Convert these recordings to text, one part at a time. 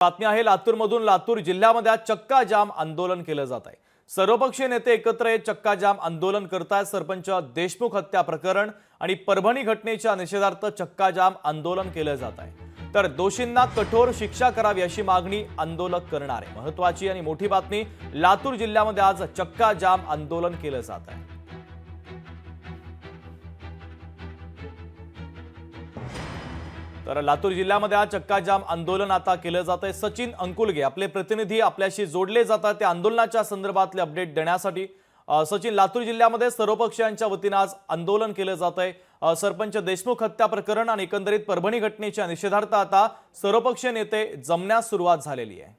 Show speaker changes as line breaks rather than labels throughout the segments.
बातमी आहे लातूरमधून। लातूर जिल्ह्यामध्ये आज चक्का जाम आंदोलन केलं जात आहे। सर्वपक्षीय नेते एकत्र येत चक्का जाम आंदोलन करतायत। सरपंच देशमुख हत्या प्रकरण आणि परभणी घटनेच्या निषेधार्थ चक्का जाम आंदोलन केलं जात आहे। तर दोषींना कठोर शिक्षा करावी अशी मागणी आंदोलक करणार आहे। महत्त्वाची आणि मोठी बातमी, लातूर जिल्ह्यामध्ये आज चक्का जाम आंदोलन केलं जात आहे। तर लातूर जिल्ह्यामध्ये आज चक्का जाम आंदोलन आता केलं जात आहे। सचिन अंकुलगे आपले प्रतिनिधी आपल्याशी जोडले जातात त्या आंदोलनाच्या संदर्भातले अपडेट देण्यासाठी। सचिन, लातूर जिल्ह्यामध्ये सर्वपक्षीयांच्या वतीने आज आंदोलन केलं जात आहे। सरपंच देशमुख हत्या प्रकरण आणि एकंदरीत परभणी घटनेच्या निषेधार्थ आता सर्वपक्षीय नेते जमण्यास सुरुवात झालेली आहे।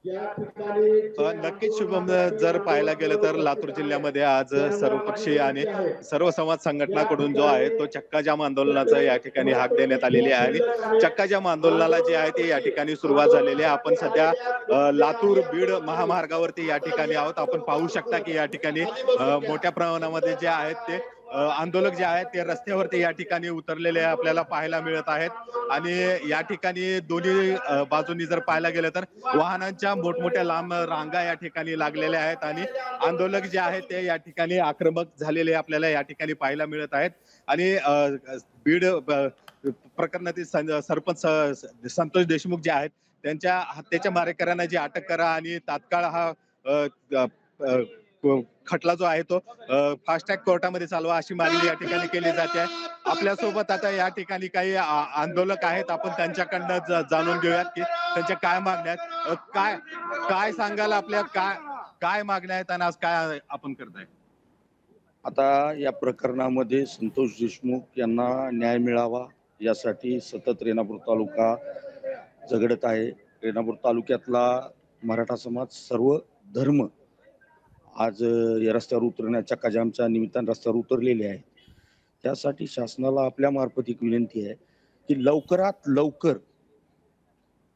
नक्कीच शुभम, जर पाहायला गेलं तर लातूर जिल्ह्यामध्ये आज सर्वपक्षीय आणि सर्व समाज संघटनाकडून जो आहे तो चक्का जाम आंदोलनाचा या ठिकाणी हाक देण्यात आलेली आहे आणि चक्का जाम आंदोलनाला जे आहे ते या ठिकाणी सुरुवात झालेली आहे। आपण सध्या लातूर बीड महामार्गावरती या ठिकाणी आहोत। आपण पाहू शकता की या ठिकाणी मोठ्या प्रमाणामध्ये जे आहेत ते आंदोलक जे आहेत ते रस्त्यावरती या ठिकाणी उतरलेले आपल्याला पाहायला मिळत आहेत आणि या ठिकाणी दोन्ही बाजूंनी जर पाहायला गेलं तर वाहनांच्या मोठमोठ्या लांब रांगा या ठिकाणी लागलेल्या आहेत आणि आंदोलक जे आहेत ते या ठिकाणी आक्रमक झालेले आपल्याला या ठिकाणी पाहायला मिळत आहेत। आणि बीड प्रकरणातील सरपंच संतोष देशमुख जे आहेत त्यांच्या हत्येच्या मारेकऱ्यांना जी अटक करा आणि तात्काळ हा खटला जो आहे तो फास्ट ट्रॅक कोर्टामध्ये चालवा अशी मागणी या ठिकाणी केली जाते आहे। आपल्यासोबत आता या ठिकाणी काही आंदोलक आहेत, आपण त्यांच्याकडनं जाणून घेऊयात की त्यांच्या काय मागण्या आहेत। काय काय सांगाल, आपल्या काय मागण्या आहेत आणि आज काय आपण करताय?
आता या प्रकरणामध्ये संतोष देशमुख यांना न्याय मिळावा यासाठी सतत रेणापूर तालुका झगडत आहे। रेणापूर तालुक्यातला मराठा समाज सर्व धर्म आज या रस्त्यावर उतरण्याच्या चक्काजामच्या निमित्तानं रस्त्यावर उतरलेले आहे। त्यासाठी शासनाला आपल्या मार्फत एक विनंती आहे की लवकरात लवकर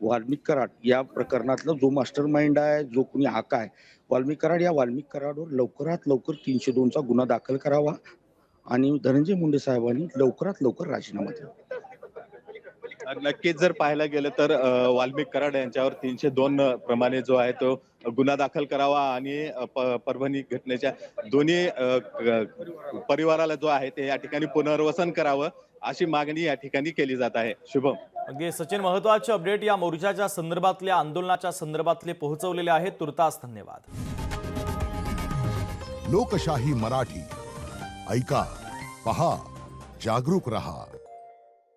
वाल्मिक कराड या प्रकरणातला जो मास्टर माइंड आहे, जो कोणी हाका आहे वाल्मिक कराड, या वाल्मिक कराडवर लवकरात लवकर 302 चा गुन्हा दाखल करावा आणि धनंजय मुंडे साहेबांनी लवकरात लवकर राजीनामा द्यावा।
नक्कीच जर पाहायला गेलं तर वाल्मिक कराड यांच्यावर 302 प्रमाणे जो आहे तो गुन्हा दाखल करावा आणि परभणी घटनेच्या दोन्ही परिवाराला जो आहे ते या ठिकाणी पुनर्वसन करावं अशी मागणी या ठिकाणी केली जात आहे। शुभम,
अगदी सचिन, महत्त्वाचे अपडेट या मोर्चाच्या संदर्भातल्या आंदोलनाच्या संदर्भातले पोहोचवलेले आहेत। तुर्तास धन्यवाद।
लोकशाही मराठी ऐका, पहा, जागरूक रहा।